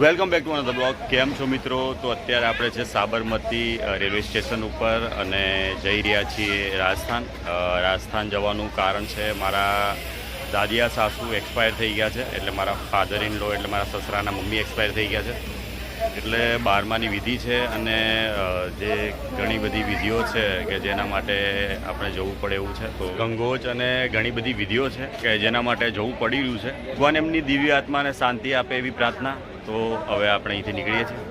Welcome back to another blog. કેમ છો મિત્રો? તો અત્યારે આપણે છે સાબરમતી રેલવે સ્ટેશન ઉપર અને જઈ રહ્યા છીએ રાજસ્થાન જવાનું કારણ છે મારા દાદિયા સાસુ એક્સપાયર થઈ ગયા છે. એટલે મારા ફાધર ઇન લો એટલે મારા સસરાના મમ્મી એક્સપાયર થઈ ગયા છે. એટલે 12માની વિધિ છે અને જે ઘણી બધી વિધિઓ છે કે જેના માટે આપણે જવું પડે એવું છે. તો ગંગોચ અને ઘણી બધી વિધિઓ છે કે જેના માટે જવું પડી રહ્યું છે. ભગવાન એમની દિવ્ય આત્માને શાંતિ આપે એવી પ્રાર્થના. તો હવે આપણે અહીંથી નીકળીએ છીએ.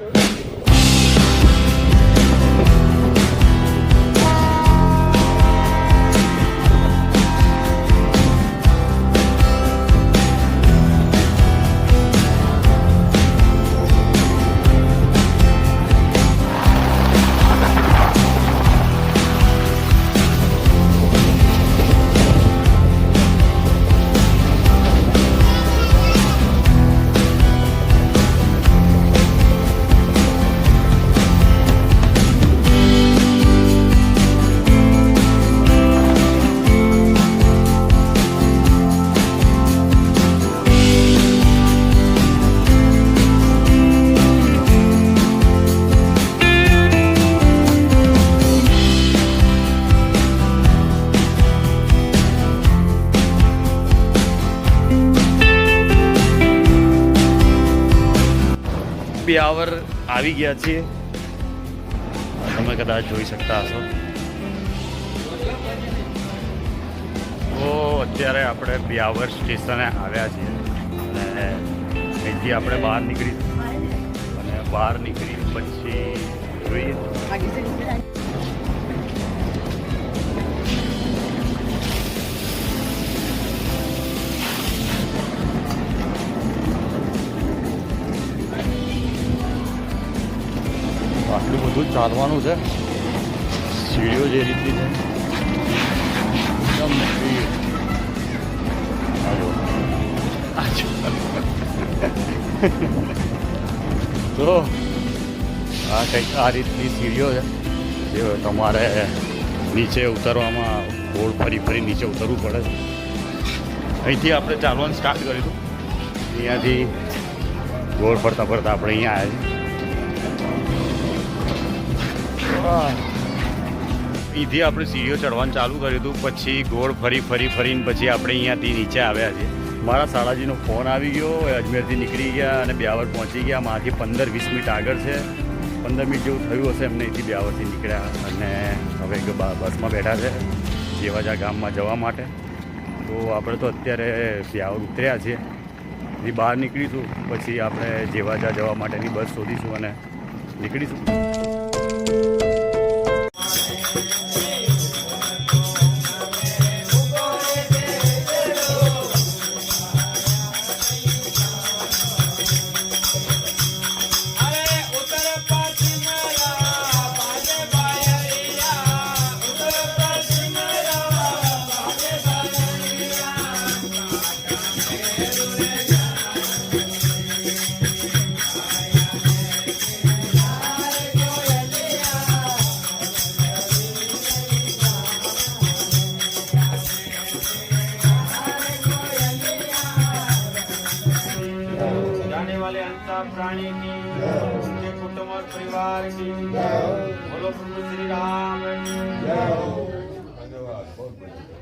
બ્યાવર આવી ગયા છીએ. તમે કદાચ જોઈ શકતા હશો. તો અત્યારે આપણે બ્યાવર સ્ટેશને આવ્યા છીએ અને અહીંથી આપણે બહાર નીકળી અને બહાર નીકળી પછી જોઈએ. આટલું બધું ચાલવાનું છે. સીડીઓ જે રીતની છે એકદમ મોટી. તો આ કંઈક આ રીતની સીડીઓ છે જે તમારે નીચે ઉતરવામાં ગોળ ફરી નીચે ઉતરવું પડે છે. અહીંથી આપણે ચાલવાનું સ્ટાર્ટ કરીશું. અહીંયાથી ગોળ ફરતા આપણે અહીંયા આવ્યા છીએ. અહીંથી આપણે સીડીઓ ચડવાનું ચાલુ કર્યું હતું. પછી ગોળ ફરીને પછી આપણે અહીંયાથી નીચે આવ્યા છીએ. મારા સાળાજીનો ફોન આવી ગયો. અજમેરથી નીકળી ગયા અને બ્યાવર પહોંચી ગયા. મારાથી 15-20 મિનિટ આગળ છે. 15 મિનિટ જેવું થયું હશે એમને અહીંથી બ્યાવરથી નીકળ્યા અને હવે બસમાં બેઠા છે જેવાજા ગામમાં જવા માટે. તો આપણે તો અત્યારે બ્યાવર ઉતર્યા છીએ. એથી બહાર નીકળીશું પછી આપણે જેવાજા જવા માટેની બસ શોધીશું અને નીકળીશું. प्राणी की उनके कुटुंब और परिवार की बोलो प्रभु श्री राम की। धन्यवाद, बहुत बढ़िया।